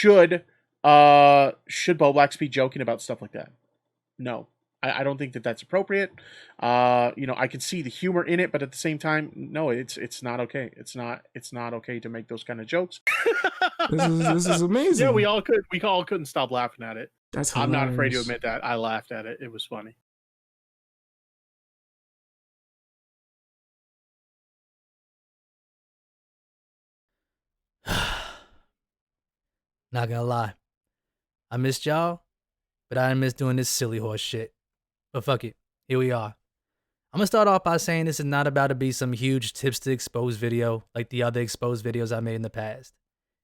Bo Blacks be joking about stuff like that? No. I don't think that that's appropriate. I can see the humor in it, but at the same time, no, it's not okay. It's not okay to make those kind of jokes. This is amazing. Yeah, we all couldn't stop laughing at it. That's I'm not afraid to hilarious. admit that I laughed at it. It was funny. Not gonna lie, I missed y'all, but I didn't miss doing this silly horse shit. But fuck it, here we are. I'm gonna start off by saying this is not about to be some huge tips to expose video like the other exposed videos I made in the past.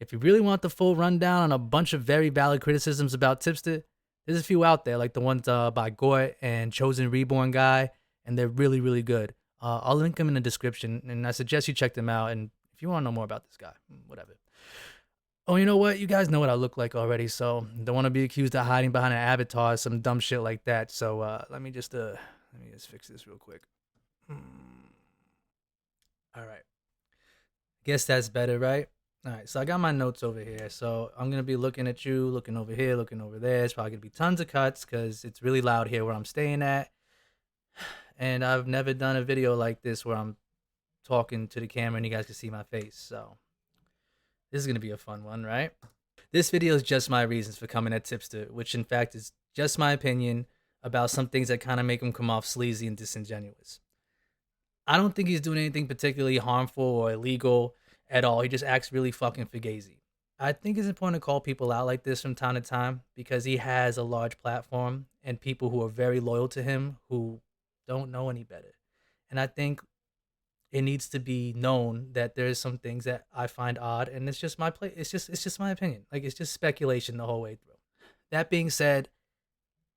If you really want the full rundown on a bunch of very valid criticisms about Tipster, there's a few out there, like the ones by Gort and Chosen Reborn guy, and they're really, really good. I'll link them in the description, and I suggest you check them out. And if you want to know more about this guy, whatever. Oh, you know what? You guys know what I look like already, so don't want to be accused of hiding behind an avatar or some dumb shit like that. So let me just fix this real quick. All right. Guess that's better, right? All right, so I got my notes over here. So I'm going to be looking at you, looking over here, looking over there. It's probably going to be tons of cuts because it's really loud here where I'm staying at. And I've never done a video like this where I'm talking to the camera and you guys can see my face. So this is going to be a fun one, right? This video is just my reasons for coming at Tipster, which in fact is just my opinion about some things that kind of make him come off sleazy and disingenuous. I don't think he's doing anything particularly harmful or illegal at all. He just acts really fucking fugazi. I think it's important to call people out like this from time to time because he has a large platform and people who are very loyal to him who don't know any better. And I think it needs to be known that there's some things that I find odd, and it's just my play. It's just my opinion. Like it's just speculation the whole way through. That being said,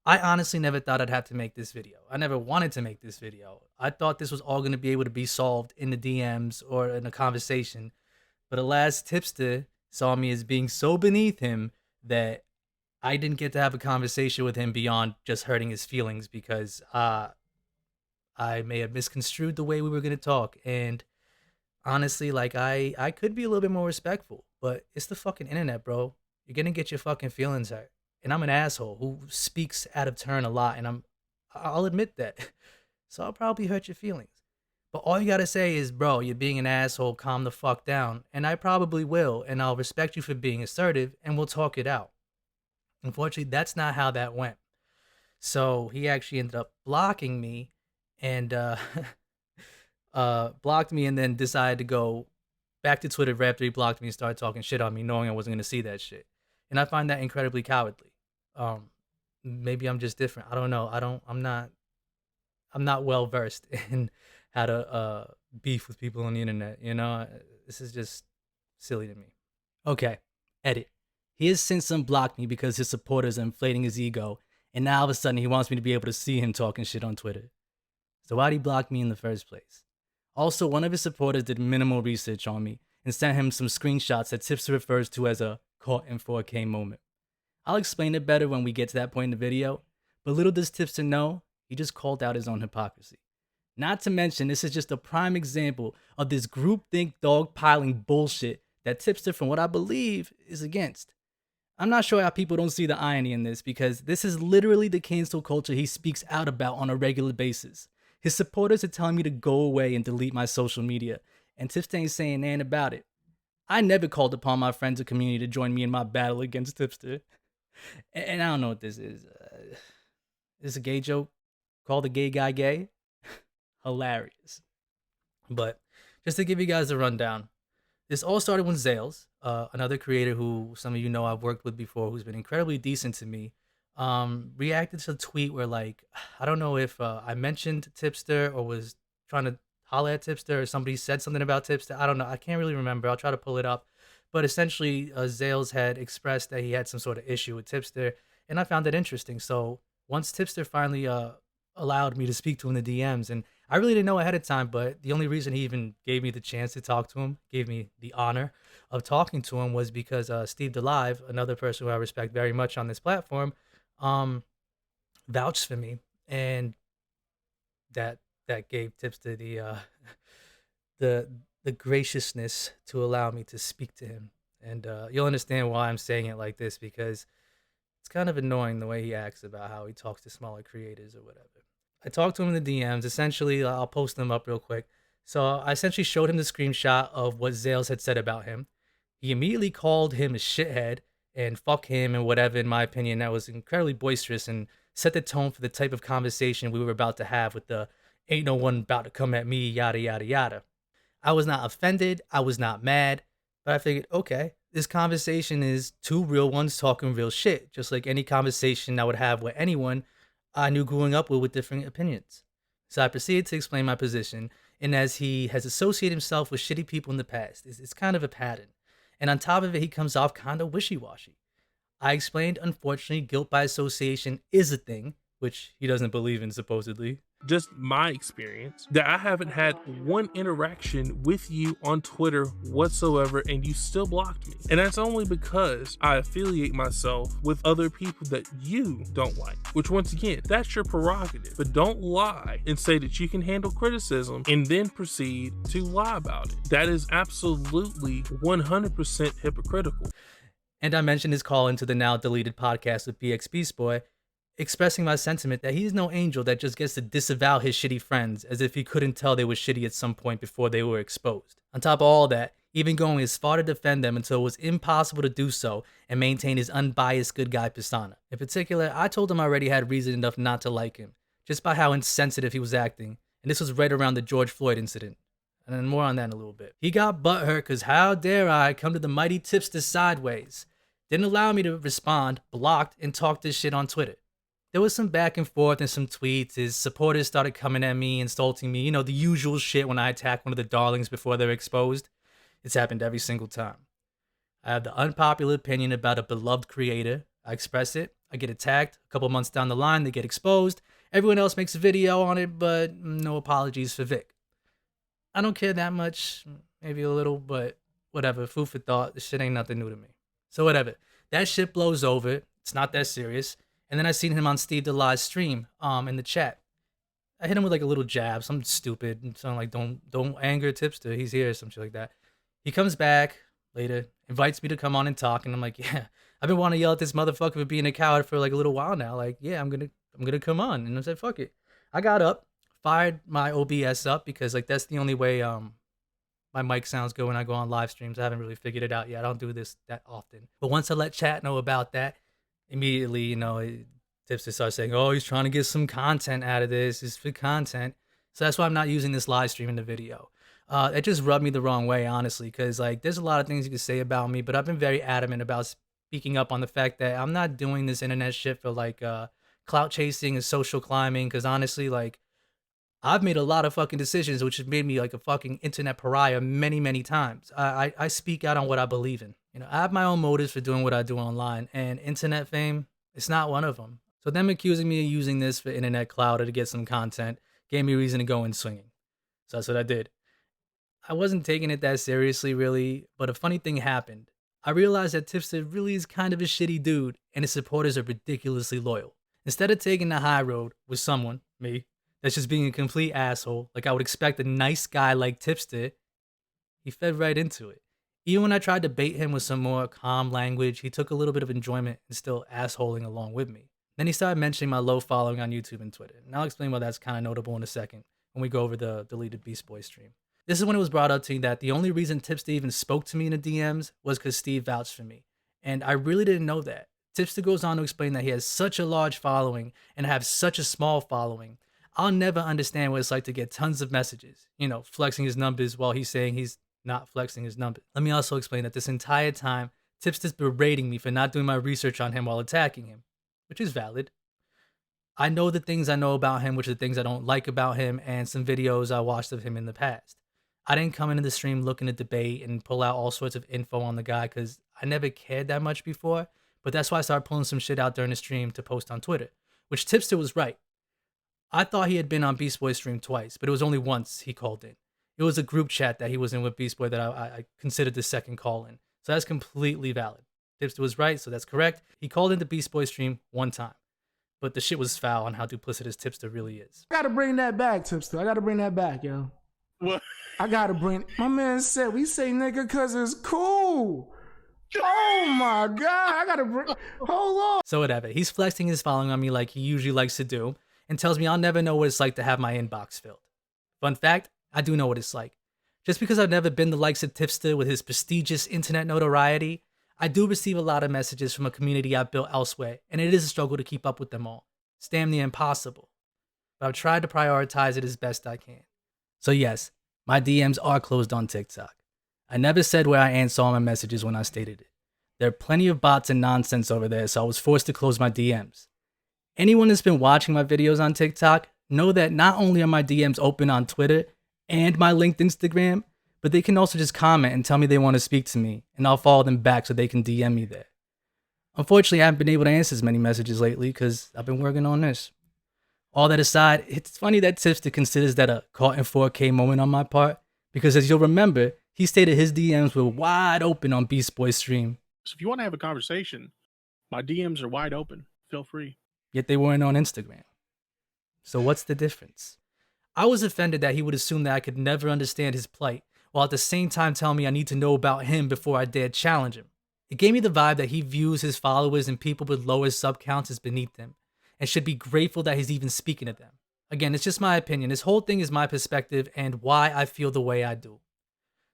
I honestly never thought I'd have to make this video. I never wanted to make this video. I thought this was all going to be able to be solved in the DMs or in a conversation. But alas, Tipster saw me as being so beneath him that I didn't get to have a conversation with him beyond just hurting his feelings because I may have misconstrued the way we were going to talk. And honestly, like I could be a little bit more respectful, but it's the fucking internet, bro. You're going to get your fucking feelings hurt. And I'm an asshole who speaks out of turn a lot, and I'll admit that. So I'll probably hurt your feelings. But all you gotta say is, bro, you're being an asshole, calm the fuck down. And I probably will, and I'll respect you for being assertive, and we'll talk it out. Unfortunately, that's not how that went. So he actually ended up blocking me, and blocked me, and then decided to go back to Twitter right after he blocked me and started talking shit on me, knowing I wasn't gonna see that shit. And I find that incredibly cowardly. Maybe I'm just different. I don't know. I'm not well versed in how to beef with people on the internet. This is just silly to me. Okay, edit. He has since unblocked me because his supporters are inflating his ego, and now all of a sudden he wants me to be able to see him talking shit on Twitter. So why'd he block me in the first place? Also, one of his supporters did minimal research on me and sent him some screenshots that Tipster refers to as a caught in 4K moment. I'll explain it better when we get to that point in the video, but little does Tipster know, he just called out his own hypocrisy. Not to mention, this is just a prime example of this groupthink dogpiling bullshit that Tipster, from what I believe, is against. I'm not sure how people don't see the irony in this because this is literally the cancel culture he speaks out about on a regular basis. His supporters are telling me to go away and delete my social media, and Tipster ain't saying nothing about it. I never called upon my friends or community to join me in my battle against Tipster. And I don't know what this is. Is this a gay joke? Call the gay guy gay? Hilarious. But just to give you guys a rundown, this all started when Zales, another creator who some of you know I've worked with before, who's been incredibly decent to me, reacted to a tweet where, like, I don't know if I mentioned Tipster or was trying to holler at Tipster or somebody said something about Tipster. I don't know. I can't really remember. I'll try to pull it up. But essentially, Zales had expressed that he had some sort of issue with Tipster, and I found that interesting. So once Tipster finally allowed me to speak to him in the DMs, and I really didn't know ahead of time, but the only reason he even gave me the chance to talk to him, gave me the honor of talking to him, was because Steve Delive, another person who I respect very much on this platform, vouched for me, and that gave Tipster the the graciousness to allow me to speak to him. And you'll understand why I'm saying it like this, because it's kind of annoying the way he acts about how he talks to smaller creators or whatever. I talked to him in the DMs. Essentially, I'll post them up real quick. So I essentially showed him the screenshot of what Zales had said about him. He immediately called him a shithead and fuck him and whatever, in my opinion. That was incredibly boisterous and set the tone for the type of conversation we were about to have with the ain't no one about to come at me, yada, yada, yada. I was not offended. I was not mad. But I figured, okay, this conversation is two real ones talking real shit, just like any conversation I would have with anyone I knew growing up with different opinions. So I proceeded to explain my position, and as he has associated himself with shitty people in the past, it's kind of a pattern. And on top of it, he comes off kind of wishy-washy. I explained, unfortunately, guilt by association is a thing, which he doesn't believe in, supposedly. Just my experience, that I haven't had one interaction with you on Twitter whatsoever, and you still blocked me. And that's only because I affiliate myself with other people that you don't like, which once again, that's your prerogative. But don't lie and say that you can handle criticism and then proceed to lie about it. That is absolutely 100% hypocritical. And I mentioned his call into the now deleted podcast with BX Beast Boy, expressing my sentiment that he's no angel that just gets to disavow his shitty friends as if he couldn't tell they were shitty at some point before they were exposed. On top of all that, even going as far to defend them until it was impossible to do so and maintain his unbiased good guy persona. In particular, I told him I already had reason enough not to like him, just by how insensitive he was acting, and this was right around the George Floyd incident. And then more on that in a little bit. He got butthurt cause how dare I come to the mighty Tipster sideways. Didn't allow me to respond, blocked, and talk this shit on Twitter. There was some back and forth and some tweets. His supporters started coming at me, insulting me. You know, the usual shit when I attack one of the darlings before they're exposed. It's happened every single time. I have the unpopular opinion about a beloved creator. I express it. I get attacked. A couple months down the line, they get exposed. Everyone else makes a video on it, but no apologies for Vic. I don't care that much. Maybe a little, but whatever. Food for thought. This shit ain't nothing new to me. So whatever. That shit blows over. It's not that serious. And then I seen him on Steve Delive's stream in the chat. I hit him with like a little jab, something stupid, and something like don't anger Tipster, he's here, some shit like that. He comes back later, invites me to come on and talk, and I'm like, yeah, I've been wanting to yell at this motherfucker for being a coward for like a little while now. Like, yeah, I'm gonna come on. And I said, fuck it. I got up, fired my OBS up because like that's the only way my mic sounds good when I go on live streams. I haven't really figured it out yet. I don't do this that often. But once I let chat know about that, immediately, you know, Tipster starts saying, oh, he's trying to get some content out of this. It's for content. So that's why I'm not using this live stream in the video. It just rubbed me the wrong way, honestly, because like there's a lot of things you can say about me, but I've been very adamant about speaking up on the fact that I'm not doing this internet shit for like clout chasing and social climbing, because honestly, like I've made a lot of fucking decisions which have made me like a fucking internet pariah many, many times. I speak out on what I believe in. You know, I have my own motives for doing what I do online, and internet fame, it's not one of them. So them accusing me of using this for internet clout or to get some content gave me reason to go in swinging. So that's what I did. I wasn't taking it that seriously, really, but a funny thing happened. I realized that Tipster really is kind of a shitty dude, and his supporters are ridiculously loyal. Instead of taking the high road with someone, me, that's just being a complete asshole, like I would expect a nice guy like Tipster, he fed right into it. Even when I tried to bait him with some more calm language, he took a little bit of enjoyment and still assholing along with me. Then he started mentioning my low following on YouTube and Twitter, and I'll explain why that's kind of notable in a second when we go over the deleted Beast Boy stream. This is when it was brought up to me that the only reason Tipster even spoke to me in the DMs was because Steve vouched for me, and I really didn't know that. Tipster goes on to explain that he has such a large following and I have such a small following. I'll never understand what it's like to get tons of messages, you know, flexing his numbers while he's saying he's not flexing his numbers. Let me also explain that this entire time, Tipster's berating me for not doing my research on him while attacking him, which is valid. I know the things I know about him, which are the things I don't like about him, and some videos I watched of him in the past. I didn't come into the stream looking to debate and pull out all sorts of info on the guy because I never cared that much before, but that's why I started pulling some shit out during the stream to post on Twitter, which Tipster was right. I thought he had been on Beast Boy's stream twice, but it was only once he called in. It was a group chat that he was in with Beast Boy that I considered the second call in. So that's completely valid. Tipster was right, so that's correct. He called into Beast Boy stream one time. But the shit was foul on how duplicitous Tipster really is. I gotta bring that back, Tipster. I gotta bring that back, yo. What? I gotta bring... My man said we say nigga cause it's cool. Oh my god, I gotta hold on. So whatever, he's flexing his following on me like he usually likes to do, and tells me I'll never know what it's like to have my inbox filled. Fun fact, I do know what it's like. Just because I've never been the likes of Tipster with his prestigious internet notoriety, I do receive a lot of messages from a community I've built elsewhere, and it is a struggle to keep up with them all. It's damn near impossible. But I've tried to prioritize it as best I can. So yes, my DMs are closed on TikTok. I never said where I answer all my messages when I stated it. There are plenty of bots and nonsense over there, so I was forced to close my DMs. Anyone that's been watching my videos on TikTok know that not only are my DMs open on Twitter and my linked Instagram, but they can also just comment and tell me they want to speak to me, and I'll follow them back so they can DM me there. Unfortunately, I haven't been able to answer as many messages lately because I've been working on this. All that aside, it's funny that Tipster considers that a caught in 4K moment on my part, because as you'll remember, he stated his DMs were wide open on Beast Boy's stream. So if you want to have a conversation, my DMs are wide open. Feel free. Yet they weren't on Instagram. So what's the difference? I was offended that he would assume that I could never understand his plight, while at the same time telling me I need to know about him before I dared challenge him. It gave me the vibe that he views his followers and people with lower sub counts as beneath him, and should be grateful that he's even speaking to them. Again, it's just my opinion. This whole thing is my perspective and why I feel the way I do.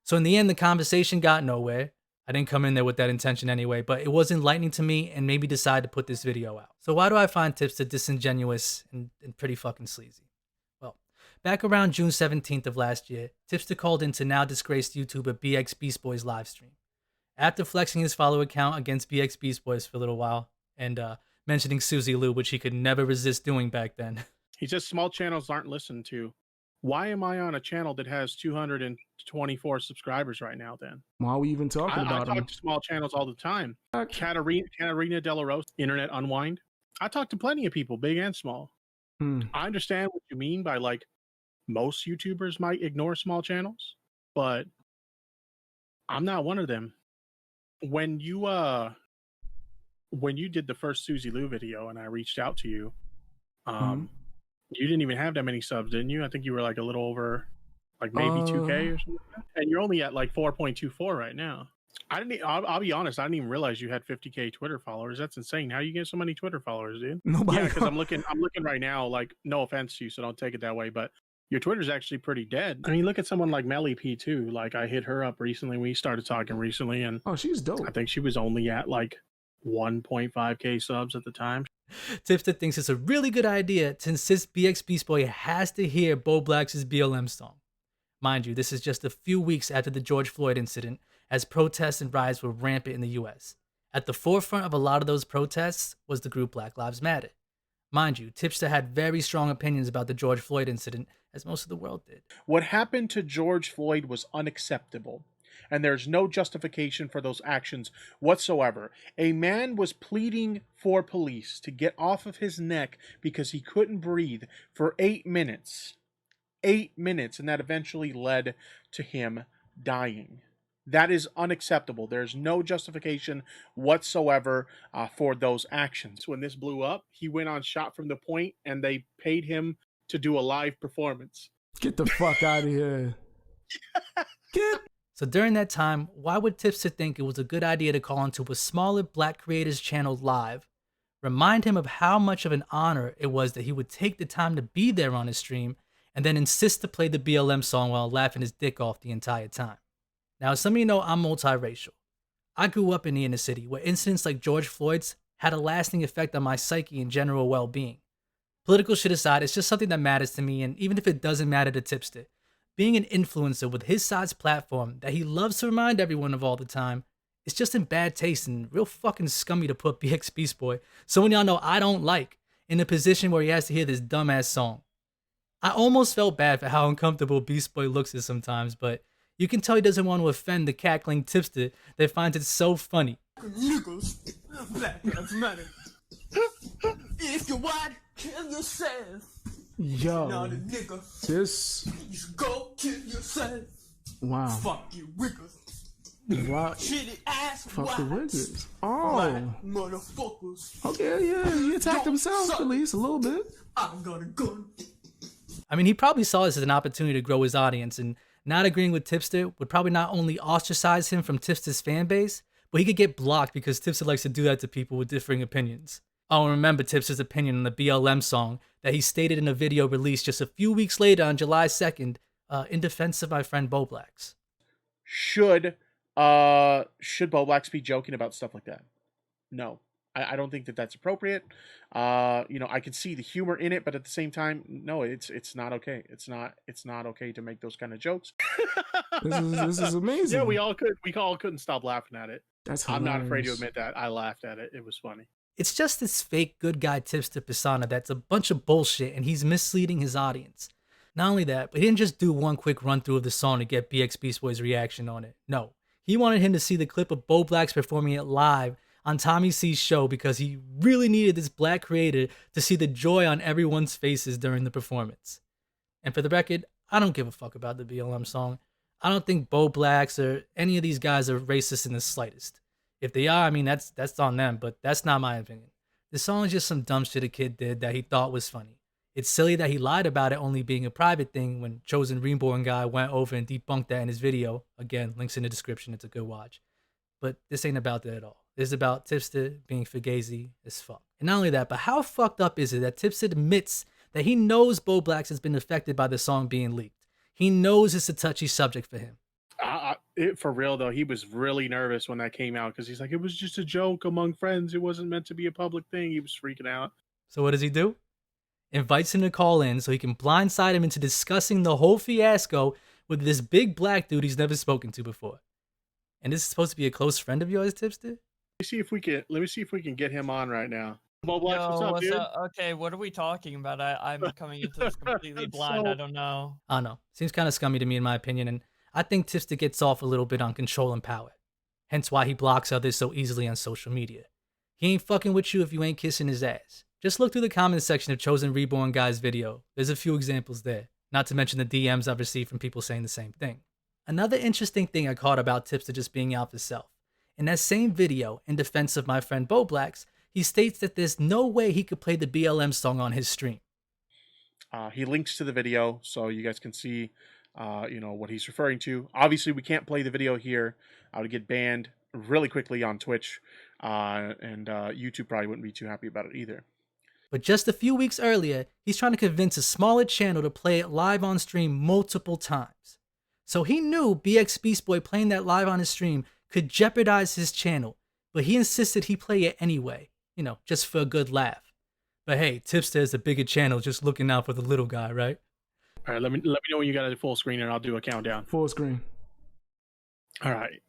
So in the end, the conversation got nowhere. I didn't come in there with that intention anyway, but it was enlightening to me and made me decide to put this video out. So why do I find Tipster disingenuous and pretty fucking sleazy? Well, back around June 17th of last year, Tipster called into now disgraced YouTuber BX Beast Boy's live stream. After flexing his follower count against BX Beast Boys for a little while, and mentioning Susie Lou, which he could never resist doing back then. He says small channels aren't listened to. Why am I on a channel that has 224 subscribers right now then? Why are we even talking I about talk him? to small channels all the time. Katarina De La Rosa, Internet Unwind. I talk to plenty of people, big and small. I understand what you mean by like most YouTubers might ignore small channels, but I'm not one of them. When you did the first Susie Lou video and I reached out to you, you didn't even have that many subs, didn't you? I think you were like a little over, like maybe 2K or something like that. And you're only at like 4.24 right now. I'll be honest, I didn't even realize you had 50K Twitter followers. That's insane. How you get so many Twitter followers, dude? Nobody. Yeah, because I'm looking right now, like, no offense to you, so don't take it that way, but your Twitter's actually pretty dead. I mean, look at someone like Melly P2. Like, I hit her up recently. We started talking recently, and she's dope. I think she was only at like 1.5K subs at the time. Tipster thinks it's a really good idea to insist BX Beast Boy has to hear Bo Black's BLM song. Mind you, this is just a few weeks after the George Floyd incident, as protests and riots were rampant in the US. At the forefront of a lot of those protests was the group Black Lives Matter. Mind you, Tipster had very strong opinions about the George Floyd incident, as most of the world did. What happened to George Floyd was unacceptable, and there's no justification for those actions whatsoever. A man was pleading for police to get off of his neck because he couldn't breathe for 8 minutes. 8 minutes, and that eventually led to him dying. That is unacceptable. There's no justification whatsoever for those actions. When this blew up, he went on Shot from the Point, and they paid him to do a live performance. Get the fuck out of here. So during that time, why would Tipster think it was a good idea to call into a smaller Black creators channel live, remind him of how much of an honor it was that he would take the time to be there on his stream, and then insist to play the BLM song while laughing his dick off the entire time? Now, as some of you know, I'm multiracial. I grew up in the inner city, where incidents like George Floyd's had a lasting effect on my psyche and general well-being. Political shit aside, it's just something that matters to me, and even if it doesn't matter to Tipster, being an influencer with his size platform that he loves to remind everyone of all the time, it's just in bad taste and real fucking scummy to put BX Beast Boy, someone y'all know I don't like, in a position where he has to hear this dumbass song. I almost felt bad for how uncomfortable Beast Boy looks at sometimes, but you can tell he doesn't want to offend the cackling Tipster that finds it so funny. Niggas, Black Lives Matter. If you're white, kill yourself. Yo, Not a nigga. this. You should go kill yourself. Wow. Fuck you, wiggers. Wow. Shitty ass Fuck the whites. Wiggers. Black Oh. motherfuckers. Okay, yeah. He attacked himself at least a little bit. I'm gonna gun. I mean, he probably saw this as an opportunity to grow his audience, and not agreeing with Tipster would probably not only ostracize him from Tipster's fan base, but he could get blocked because Tipster likes to do that to people with differing opinions. Oh, and remember Tipster's opinion on the BLM song that he stated in a video released just a few weeks later on July 2nd, in defense of my friend Bo Blacks. Should Bo Blacks be joking about stuff like that? No. I don't think that that's appropriate. I can see the humor in it, but at the same time, no, it's not okay. It's not okay to make those kind of jokes. This is amazing. Yeah, we all couldn't stop laughing at it. That's I'm not afraid to hilarious. admit that. I laughed at it. It was funny. It's just this fake good guy Tipster persona that's a bunch of bullshit and he's misleading his audience. Not only that, but he didn't just do one quick run through of the song to get BX Beast Boy's reaction on it. No, he wanted him to see the clip of Bo Blacks performing it live on Tommy C's show because he really needed this black creator to see the joy on everyone's faces during the performance. And for the record, I don't give a fuck about the BLM song. I don't think Bo Blacks or any of these guys are racist in the slightest. If they are, I mean, that's on them, but that's not my opinion. The song is just some dumb shit a kid did that he thought was funny. It's silly that he lied about it only being a private thing when Chosen Reborn guy went over and debunked that in his video. Again, links in the description, it's a good watch. But this ain't about that at all. It's about Tipster being fugazi as fuck. And not only that, but how fucked up is it that Tipster admits that he knows Bo Blacks has been affected by the song being leaked? He knows it's a touchy subject for him. For real though, he was really nervous when that came out because he's like, it was just a joke among friends. It wasn't meant to be a public thing. He was freaking out. So what does he do? Invites him to call in so he can blindside him into discussing the whole fiasco with this big black dude he's never spoken to before. And this is supposed to be a close friend of yours, Tipster? Let me see if we can get him on right now. Bo Blacks, Yo, what's up, dude? Okay, what are we talking about? I'm coming into this completely blind. I don't know. I don't know. Seems kind of scummy to me in my opinion, and I think Tipster gets off a little bit on control and power. Hence why he blocks others so easily on social media. He ain't fucking with you if you ain't kissing his ass. Just look through the comments section of Chosen Reborn guy's video. There's a few examples there. Not to mention the DMs I've received from people saying the same thing. Another interesting thing I caught about Tipster just being out for self. In that same video, in defense of my friend Bo Blacks, he states that there's no way he could play the BLM song on his stream. He links to the video so you guys can see, what he's referring to. Obviously, we can't play the video here. I would get banned really quickly on Twitch, and YouTube probably wouldn't be too happy about it either. But just a few weeks earlier, he's trying to convince a smaller channel to play it live on stream multiple times. So he knew BX Beast Boy playing that live on his stream could jeopardize his channel, but he insisted he play it anyway, just for a good laugh. But hey, Tipster is a bigger channel just looking out for the little guy, right? All right, let me know when you got it full screen and I'll do a countdown. Full screen. All right.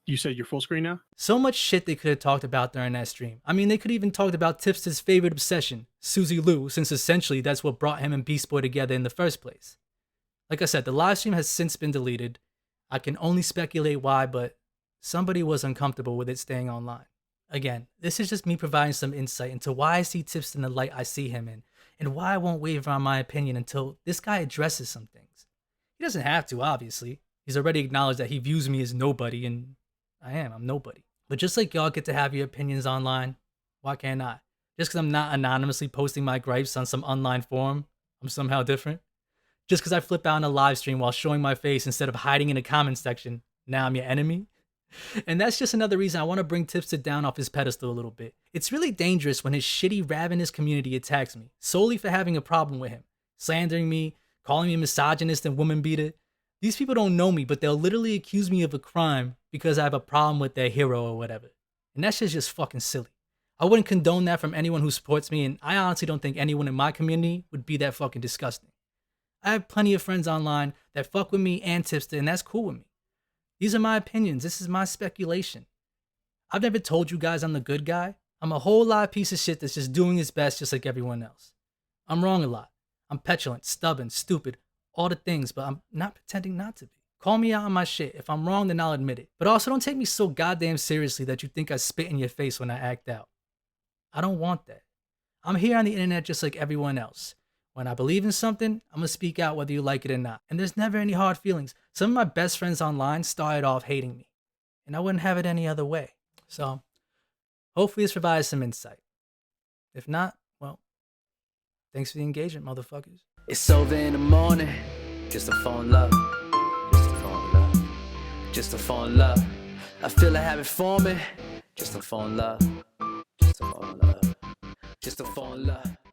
You said you're full screen now? So much shit they could have talked about during that stream. I mean, they could even talked about Tipster's favorite obsession, Susie Lou, since essentially that's what brought him and Beast Boy together in the first place. Like I said, the live stream has since been deleted. I can only speculate why, but somebody was uncomfortable with it staying online. Again, this is just me providing some insight into why I see Tipster in the light I see him in, and why I won't waver on my opinion until this guy addresses some things. He doesn't have to, obviously. He's already acknowledged that he views me as nobody, and I'm nobody. But just like y'all get to have your opinions online, why can't I? Just because I'm not anonymously posting my gripes on some online forum, I'm somehow different? Just because I flip out in a live stream while showing my face instead of hiding in a comment section, now I'm your enemy? And that's just another reason I want to bring Tipster down off his pedestal a little bit. It's really dangerous when his shitty ravenous community attacks me, solely for having a problem with him, slandering me, calling me misogynist and woman beater. These people don't know me, but they'll literally accuse me of a crime because I have a problem with their hero or whatever. And that shit's just fucking silly. I wouldn't condone that from anyone who supports me, and I honestly don't think anyone in my community would be that fucking disgusting. I have plenty of friends online that fuck with me and Tipster, and that's cool with me. These are my opinions. This is my speculation. I've never told you guys I'm the good guy. I'm a whole lot of piece of shit that's just doing his best just like everyone else. I'm wrong a lot. I'm petulant, stubborn, stupid, all the things, but I'm not pretending not to be. Call me out on my shit. If I'm wrong, then I'll admit it. But also don't take me so goddamn seriously that you think I spit in your face when I act out. I don't want that. I'm here on the internet just like everyone else. When I believe in something, I'm gonna speak out whether you like it or not. And there's never any hard feelings. Some of my best friends online started off hating me. And I wouldn't have it any other way. So, hopefully this provides some insight. If not, well, thanks for the engagement, motherfuckers. It's over in the morning, just to fall in love, just to fall in love, just to fall in love. I feel a habit forming. Just to fall in love. Just to fall in love. Just to fall in love.